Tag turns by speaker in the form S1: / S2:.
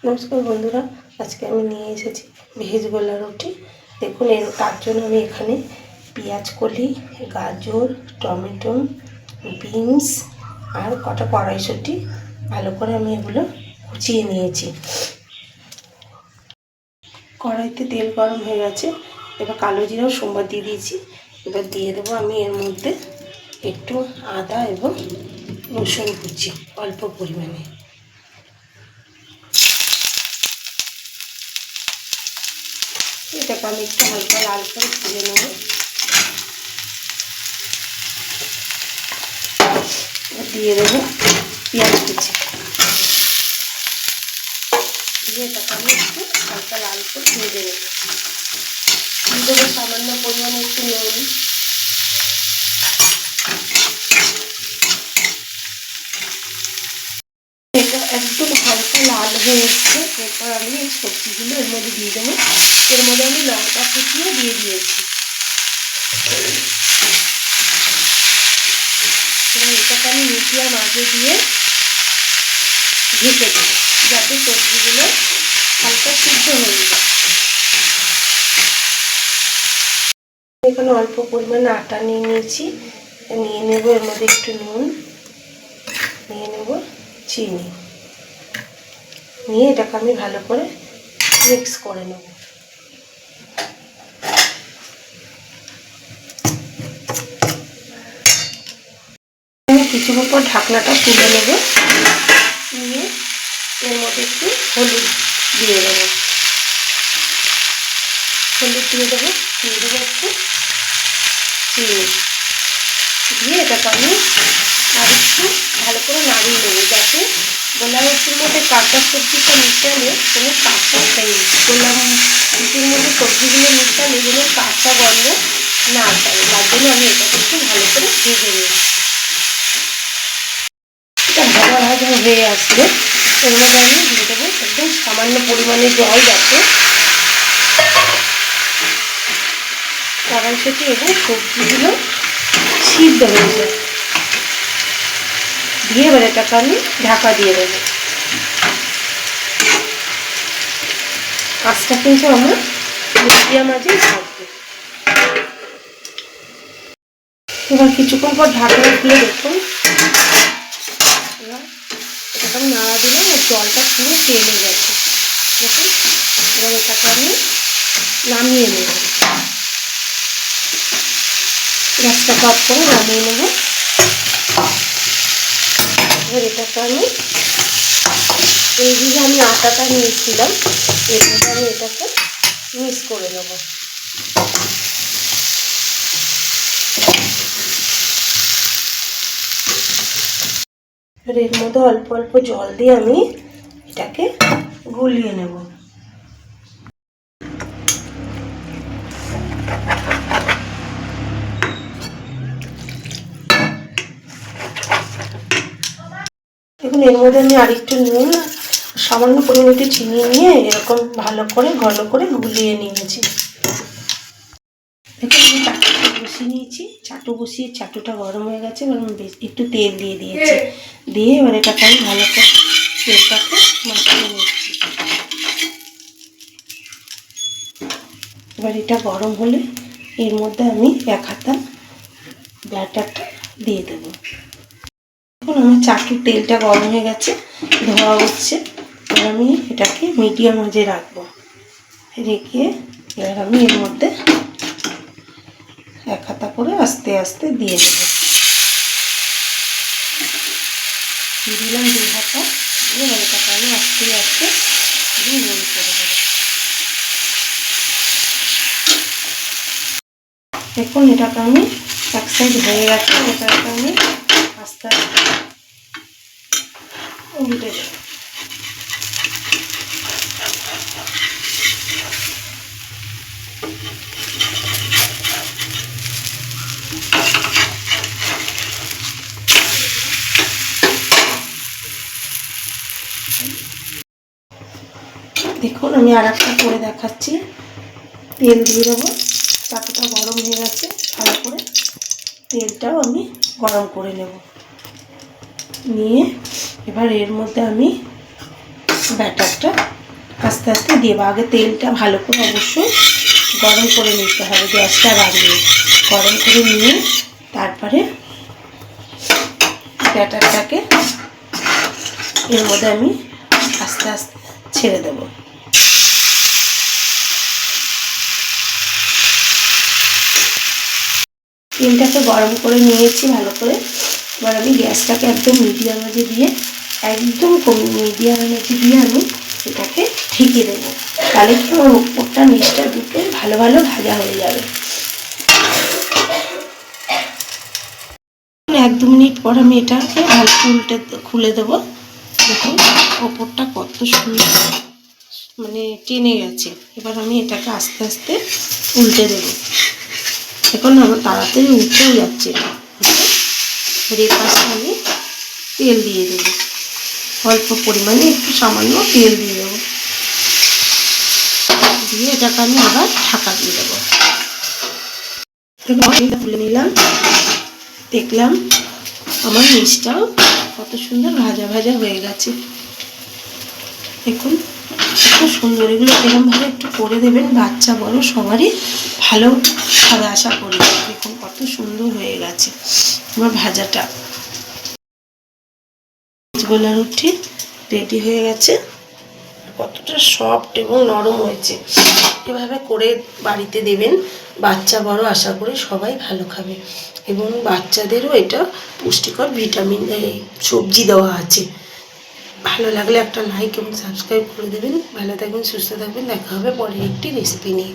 S1: নমস্কার বন্ধুরা, আজকে আমি নিয়ে এসেছি ভেজ গোলা রুটি। দেখুন তার জন্য আমি এখানে পেঁয়াজ কলি, গাজর, টমেটো, বিনস আর কটা কড়াইশুঁটি ভালো করে আমি এগুলো কুচিয়ে নিয়েছি। কড়াইতে তেল গরম হয়ে গেছে, এবার কালো জিরাও সোমবার দিয়ে দিয়েছি। এবার দিয়ে দেবো আমি এর মধ্যে একটু আদা এবং রসুন কুচি অল্প পরিমাণে। এটাকে আমি একটু হালকা লাল করে ভেজে নেব। দিয়ে দেবো পেঁয়াজ কুচি, দিয়ে এটাকে আমি একটু হালকা লাল করে ভেজে নেব। দিয়ে দেবো সামান্য পরিমাণে একটু নুন, এটা একদম হালকা লাল হয়ে এসছে। এরপর আমি এই সবজিগুলো এর মধ্যে দিয়ে দেবো। এর মধ্যে আমি লঙ্কা কুচিয়ে দিয়ে দিয়েছি। এবার এটাকে আমি মিডিয়াম আঁচে দিয়ে ঢেকে দেবো যাতে সবজিগুলো হালকা সিদ্ধ হয়ে যায়। এখানে অল্প পরিমাণে আটা নিয়ে নিয়েছি, নিয়ে নেব এর মধ্যে একটু নুন, নিয়ে নেব চিনি, নিয়ে এটাকে আমি ভালো করে মিক্স করে নেব। কিছুক্ষণ পর ঢাকনাটা তুলে নেব, নিয়ে এর মধ্যে একটু হলুদ দিয়ে দেবো, দিয়ে দেবো একটু চিনি দিয়ে এটাকে আমি আর একটু ভালো করে নাড়িয়ে নেবো, যাতে গোলা রুটির মধ্যে কাঁচা সবজিটা মিশালে কোনো কাঁচা গোলা রুটির মধ্যে সবজিগুলো মিশালে কোনো কাঁচা গন্ধ না পায়। তার জন্য আমি এটাকে একটু ভালো করে ভেজে নিচ্ছি। এটা ভাজা হয়ে আসলে এর মধ্যে আমি দিয়ে দেবো একদম সামান্য পরিমাণে জল, যাতে কড়াইশুঁটি এবং সবজিগুলো সিদ্ধ হয়ে যায়। দিয়ে এবার এটাকে আমি ঢাকা দিয়ে দেবো। আঁচটা কিন্তু আমার মিডিয়াম আঁচেই থাকবে। এবার কিছুক্ষণ পর ঢাকনা খুলে দেখুন, এবার এটাকে আমি নাড়া দিলাম আর জলটা পুরো টেনে গেছে। দেখুন এবার এটাকে আমি নামিয়ে নেব, গ্যাসটা অফ করে নামিয়ে নেব। এবার এটাকে আমি এই যে আমি আটাটা নিয়েছিলাম এর মধ্যে আমি এটাকে মিক্স করে নেব। এর মধ্যে অল্প অল্প জল দিয়ে আমি এটাকে গুলিয়ে নেব। এখন এর মধ্যে আমি আরেকটু নুন, সামান্য পরিমাণে একটু চিনি নিয়ে এরকম ভালো করে ঘন করে গুলিয়ে নিয়েছি। দেখুন আমি চাটুটা বসিয়ে নিয়েছি, চাটু বসিয়ে চাটুটা গরম হয়ে গেছে। এবার আমি একটু তেল দিয়ে দিয়েছি, দিয়ে এবার এটাকে আমি ভালো করে তেলটাকে মাখিয়ে নিচ্ছি। এবার এটা গরম হলে এর মধ্যে আমি এক হাতা ব্যাটারটা দিয়ে দেবো। এখন আমার চাটুর তেলটা গরম হয়ে গেছে, ধোয়া হচ্ছে। এবার আমি এটাকে মিডিয়াম আঁচে রাখবো, রেখে এবার আমি এর মধ্যে এক হাতা করে আস্তে আস্তে দিয়ে দেবো। দিয়ে দিলাম 2 হাতা, দিয়ে এটাকে আমি আস্তে আস্তে গোল করে দেবো। দেখুন এটাকে আমি এক সাইড হয়ে গেছে, এটাকে আমি আস্তে আস্তে উল্টে দেবো। দেখুন আমি আর একটা করে দেখাচ্ছি। তেল দিয়ে দেবো, চাটুটা গরম হয়ে গেছে, ভালো করে তেলটাও আমি গরম করে নেব। নিয়ে এবার এর মধ্যে আমি ব্যাটারটা আস্তে আস্তে দেবো। আগে তেলটা ভালো করে অবশ্যই গরম করে নিতে হবে, গ্যাসটা বাড়িয়ে গরম করে নিয়ে তারপরে ব্যাটারটাকে এর মধ্যে আমি আস্তে আস্তে ছেড়ে দেবো। তেলটাকে গরম করে নিয়েছি ভালো করে। এবার আমি গ্যাসটাকে একদম মিডিয়াম আঁচে দিয়ে একদম মিডিয়াম আঁচে দিয়ে আমি এটাকে ঢেকে দেবো। তাহলে কি আমার উপরটা নিচটা দুটো ভালো ভালো ভাজা হয়ে যাবে। 1-2 মিনিট পর আমি এটাকে ভালো উল্টে খুলে দেবো। দেখুন ওপরটা কত সুন্দর মানে টেনে গেছে। এবার আমি এটাকে আস্তে আস্তে উল্টে দেবো। এখন আমার তাড়াতাড়ি উঠেও যাচ্ছে। এর পাশে আমি তেল দিয়ে দেবো, অল্প পরিমাণে একটু সামান্য তেল দিয়ে দেবো, দিয়ে এটাকে আমি আবার ঢাকা দিয়ে দেবো। তুলে নিলাম, দেখলাম আমার নিচটাও কত সুন্দর ভাজা ভাজা হয়ে গেছে। দেখুন কত সুন্দর। এগুলো এরকমভাবে একটু করে দেবেন, বাচ্চা বড় সবারই ভালো খাবে আশা করি। দেখুন কত সুন্দর হয়ে গেছে আমার ভাজাটা। গোলা রুটি রেডি হয়ে গেছে, কতটা সফট এবং নরম হয়েছে। এভাবে করে বাড়িতে দেবেন, বাচ্চা বড় আশা করি সবাই ভালো খাবে। এবং বাচ্চাদেরও এটা পুষ্টিকর ভিটামিন সবজি দেওয়া আছে। ভালো লাগলে একটা লাইক এবং সাবস্ক্রাইব করে দেবেন। ভালো থাকবেন, সুস্থ থাকবেন। দেখা হবে পরের একটি রেসিপি নিয়ে।